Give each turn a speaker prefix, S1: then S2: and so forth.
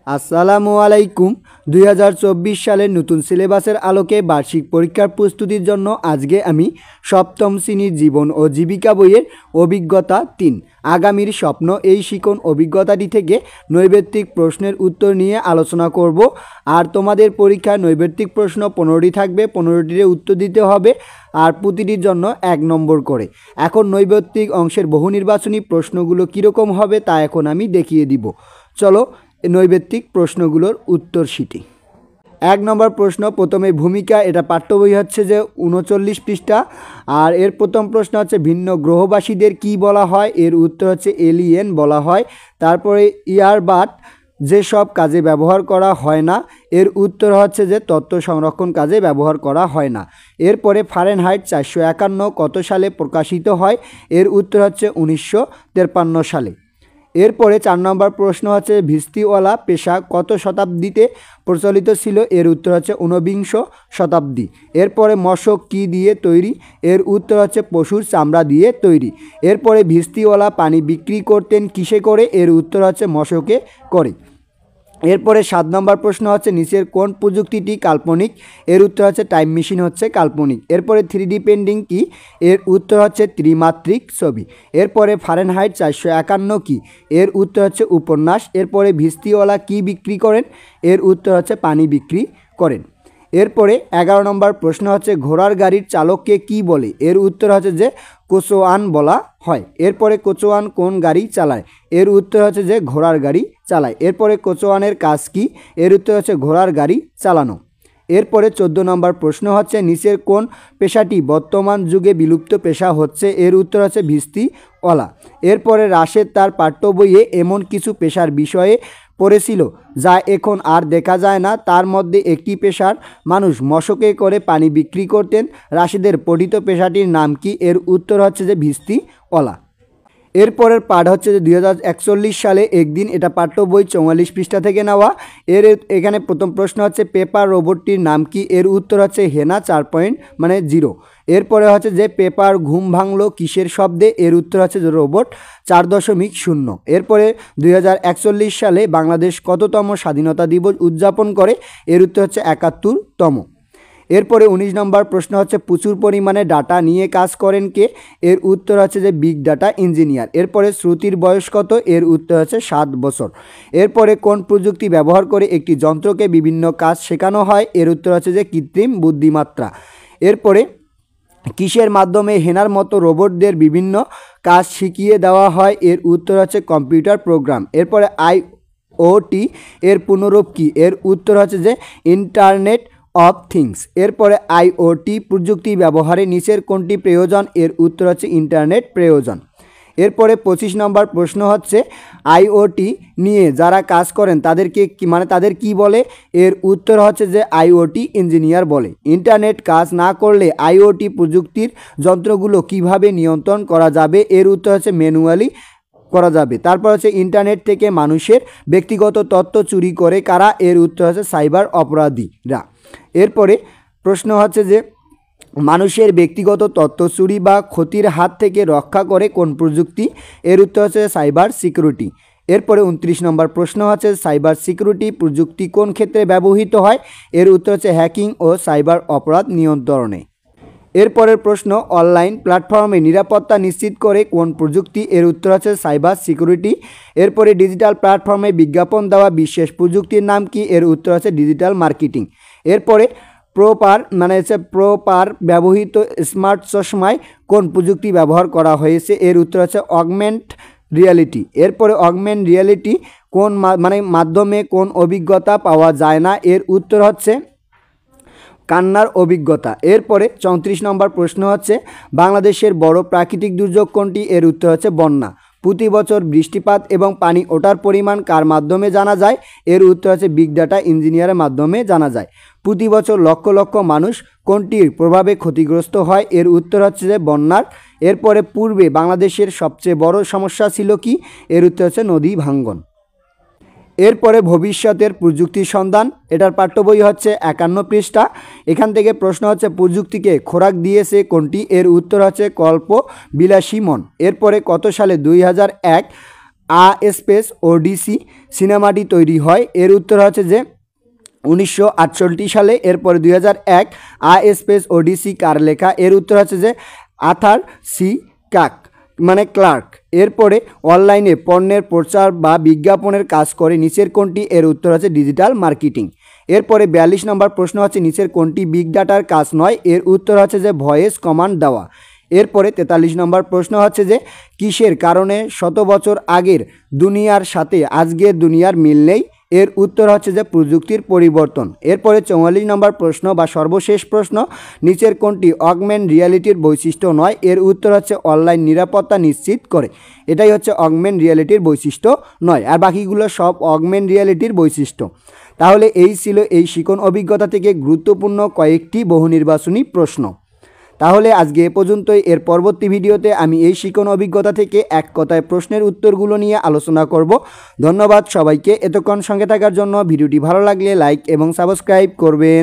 S1: আসসালামু আলাইকুম। 2024 সালের নতুন সিলেবাসের আলোকে বার্ষিক পরীক্ষার প্রস্তুতির জন্য আজকে আমি সপ্তম শ্রেণীর জীবন ও জীবিকা বইয়ের অভিজ্ঞতা 3 আগামীর স্বপ্ন এই শিখন অভিজ্ঞতাটি থেকে নৈবেত্তিক প্রশ্নের উত্তর নিয়ে আলোচনা করব। আর তোমাদের পরীক্ষায় নৈবেত্তিক প্রশ্ন 15টি থাকবে, 15টির উত্তর দিতে হবে আর প্রতিটির জন্য 1 নম্বর করে। এখন নৈবেত্তিক অংশের বহু নির্বাচনী প্রশ্নগুলো কীরকম হবে তা এখন আমি দেখিয়ে দিব। চলো নৈবেত্তিক প্রশ্নগুলোর উত্তর শিটি। 1 নম্বর প্রশ্ন, প্রথমে ভূমিকা, এটা পাঠ্য বই হচ্ছে যে 39 পৃষ্ঠা। আর এর প্রথম প্রশ্ন হচ্ছে ভিন্ন গ্রহবাসীদের কি বলা হয়, এর উত্তর হচ্ছে এলিয়েন বলা হয়। তারপরে ইয়ারবাড যেসব কাজে ব্যবহার করা হয় না, এর উত্তর হচ্ছে যে তথ্য সংরক্ষণ কাজে ব্যবহার করা হয় না। এরপরে ফারেনহাইট 451 কত সালে প্রকাশিত হয়, এর উত্তর হচ্ছে 1953 সালে। এরপরে 4 নম্বর প্রশ্ন হচ্ছে ভিস্তিওয়ালা পেশা কত শতাব্দীতে প্রচলিত ছিল, এর উত্তর হচ্ছে 19বিংশ শতাব্দী। এরপরে মশক কি দিয়ে তৈরি, এর উত্তর হচ্ছে পশুর চামড়া দিয়ে তৈরি। এরপরে ভিস্তিওয়ালা পানি বিক্রি করতেন কিসে করে, এর উত্তর হচ্ছে মশকে করে। এরপরে 7 নম্বর প্রশ্ন হচ্ছে নিচের কোন প্রযুক্তিটি কাল্পনিক, এর উত্তর হচ্ছে টাইম মেশিন হচ্ছে কাল্পনিক। এরপরে 3D পেন্টিং কি, এর উত্তর হচ্ছে ত্রিমাত্রিক ছবি। এরপরে ফারেনহাইট 451 কি, এর উত্তর হচ্ছে উপন্যাস। এরপরে ভিস্তিওয়ালা কি বিক্রি করেন, এর উত্তর হচ্ছে পানি বিক্রি করেন। এরপরে 11 নম্বর প্রশ্ন হচ্ছে ঘোড়ার গাড়ির চালককে কি বলে, এর উত্তর হচ্ছে যে কোচোয়ান বলা হয়। এরপরে কোচোয়ান কোন গাড়ি চালায়, এর উত্তর হচ্ছে যে ঘোড়ার গাড়ি চালায়। এরপরে কোচোয়ানের কাজ কি, এর উত্তর হচ্ছে ঘোড়ার গাড়ি চালানো। এরপরে 14 নম্বর প্রশ্ন হচ্ছে নিচের কোন পেশাটি বর্তমান যুগে বিলুপ্ত পেশা হচ্ছে, এর উত্তর হচ্ছে ভিস্তিওয়ালা। এরপরে রাশেদ তার পাঠ্য বইয়ে এমন কিছু পেশার বিষয়ে পড়েছিল যা এখন আর দেখা যায় না, তার মধ্যে একটি পেশার মানুষ মশকে করে পানি বিক্রি করতেন। রাশেদের পঠিত পেশাটির নাম কি, এর উত্তর হচ্ছে যে ভিস্তিওয়ালা। এরপরের পাঠ হচ্ছে যে 2041 সালে একদিন, এটা পাঠ্য বই 44 পৃষ্ঠা থেকে নেওয়া। এখানে প্রথম প্রশ্ন হচ্ছে পেপার রোবটটির নাম কি, এর উত্তর হচ্ছে হেনা 4.0। এরপরে হচ্ছে যে পেপার ঘুম ভাঙলো কিসের শব্দে, এর উত্তর হচ্ছে যে রোবট 4.0। এরপরে 2041 সালে বাংলাদেশ কততম স্বাধীনতা দিবস উদযাপন করে, এর উত্তর হচ্ছে 71তম। এরপরে 19 নম্বর প্রশ্ন হচ্ছে প্রচুর পরিমাণে ডাটা নিয়ে কাজ করেন কে, এর উত্তর হচ্ছে যে বিগ ডাটা ইঞ্জিনিয়ার। এরপরে শ্রুতির বয়স কত, এর উত্তর হচ্ছে 7 বছর। এরপরে কোন প্রযুক্তি ব্যবহার করে একটি যন্ত্রকে বিভিন্ন কাজ শেখানো হয়, এর উত্তর হচ্ছে যে কৃত্রিম বুদ্ধিমত্তা। এরপরে কিসের মাধ্যমে হেনার মতো রোবটদের বিভিন্ন কাজ শিখিয়ে দেওয়া হয়, এর উত্তর হচ্ছে কম্পিউটার প্রোগ্রাম। এরপরে IoT এর পুনরূপ কি, এর উত্তর হচ্ছে যে ইন্টারনেট অফ থিংস। এরপরে IoT প্রযুক্তি ব্যবহারে নিচের কোনটি প্রয়োজন, এর উত্তর হচ্ছে ইন্টারনেট প্রয়োজন। এরপরে 25 নম্বর প্রশ্ন হচ্ছে IoT নিয়ে যারা কাজ করেন তাদেরকে তাদের কি বলে, এর উত্তর হচ্ছে যে IoT ইঞ্জিনিয়ার বলে। ইন্টারনেট কাজ না করলে IoT প্রযুক্তির যন্ত্রগুলো কিভাবে নিয়ন্ত্রণ করা যাবে, এর উত্তর হচ্ছে ম্যানুয়ালি করা যাবে। তারপর হচ্ছে ইন্টারনেট থেকে মানুষের ব্যক্তিগত তথ্য চুরি করে কারা, এর উত্তর হচ্ছে সাইবার অপরাধীরা। এরপরে প্রশ্ন হচ্ছে যে মানুষের ব্যক্তিগত তথ্য চুরি বা ক্ষতির হাত থেকে রক্ষা করে কোন প্রযুক্তি, এর উত্তর হচ্ছে সাইবার সিকিউরিটি। এরপরে 29 নম্বর প্রশ্ন হচ্ছে সাইবার সিকিউরিটি প্রযুক্তি কোন ক্ষেত্রে ব্যবহৃত হয়, এর উত্তর হচ্ছে হ্যাকিং ও সাইবার অপরাধ নিয়ন্ত্রণে। এরপরের প্রশ্ন অনলাইন প্ল্যাটফর্মে নিরাপত্তা নিশ্চিত করে কোন প্রযুক্তি, এর উত্তর হচ্ছে সাইবার সিকিউরিটি। এরপরে ডিজিটাল প্ল্যাটফর্মে বিজ্ঞাপন দেওয়া বিশেষ প্রযুক্তির নাম কি, এর উত্তর হচ্ছে ডিজিটাল মার্কেটিং। এরপরে প্রপার ব্যবহৃত স্মার্ট চশমায় কোন প্রযুক্তি ব্যবহার করা হয়েছে, এর উত্তর হচ্ছে অগমেন্ট রিয়ালিটি। এরপরে অগমেন্ট রিয়ালিটি কোন মাধ্যমে কোন অভিজ্ঞতা পাওয়া যায় না, এর উত্তর হচ্ছে কান্নার অভিজ্ঞতা। এরপরে 34 নম্বর প্রশ্ন হচ্ছে বাংলাদেশের বড় প্রাকৃতিক দুর্যোগ কোনটি, এর উত্তর হচ্ছে বন্যা। প্রতি বছর বৃষ্টিপাত এবং পানি ওঠার পরিমাণ কার মাধ্যমে জানা যায়, এর উত্তর হচ্ছে বিগ ডাটা ইঞ্জিনিয়ারের মাধ্যমে জানা যায়। প্রতি বছর লক্ষ লক্ষ মানুষ কোনটির প্রভাবে ক্ষতিগ্রস্ত হয়, এর উত্তর হচ্ছে যে বন্যার। এরপরে পূর্বে বাংলাদেশের সবচেয়ে বড় সমস্যা ছিল কি, এর উত্তর হচ্ছে নদী ভাঙ্গন। এরপরে ভবিষ্যতের প্রযুক্তির সন্ধান, এটার পাঠ্য বই হচ্ছে 51 পৃষ্ঠা। এখান থেকে প্রশ্ন হচ্ছে প্রযুক্তিকে খোরাক দিয়েছে কোনটি, এর উত্তর হচ্ছে কল্প বিলাসী মন। এরপরে কত সালে 2001 আ স্পেস ওডিসি সিনেমাটি তৈরি হয়? এর উত্তর হচ্ছে যে 1968 সালে। এরপরে 2001 আ স্পেস ওডিসি কার লেখা? এর উত্তর হচ্ছে যে আর্থার সি ক্লার্ক। এরপরে অনলাইনে পণ্যের প্রচার বা বিজ্ঞাপনের কাজ করে নিচের কোনটি? এর উত্তর হচ্ছে ডিজিটাল মার্কেটিং। এরপরে 42 নম্বর প্রশ্ন হচ্ছে নিচের কোনটি বিগ ডাটার কাজ নয়? এর উত্তর হচ্ছে যে ভয়েস কমান্ড দেওয়া। এরপরে 43 নম্বর প্রশ্ন হচ্ছে যে কিসের কারণে 100 বছর আগের দুনিয়ার সাথে আজকের দুনিয়ার মিল নেই? এর উত্তর হচ্ছে যে প্রযুক্তির পরিবর্তন। এরপরে 44 নম্বর প্রশ্ন বা সর্বশেষ প্রশ্ন, নিচের কোনটি অগমেন্ট রিয়ালিটির বৈশিষ্ট্য নয়? এর উত্তর হচ্ছে অনলাইন নিরাপত্তা নিশ্চিত করে। এটাই হচ্ছে অগমেন্ট রিয়ালিটির বৈশিষ্ট্য নয়, আর বাকিগুলো সব অগমেন্ট রিয়ালিটির বৈশিষ্ট্য। তাহলে এই ছিল এই শিখন অভিজ্ঞতা থেকে গুরুত্বপূর্ণ কয়েকটি বহু নির্বাচনী প্রশ্ন। তাহলে আজকে এ পর্যন্তই। এর পরবর্তী ভিডিওতে আমি এই শিখন অভিজ্ঞতা থেকে এক কথায় প্রশ্নের উত্তরগুলো নিয়ে আলোচনা করব। ধন্যবাদ সবাইকে এতক্ষণ সঙ্গে থাকার জন্য। ভিডিওটি ভালো লাগলে লাইক এবং সাবস্ক্রাইব করবেন।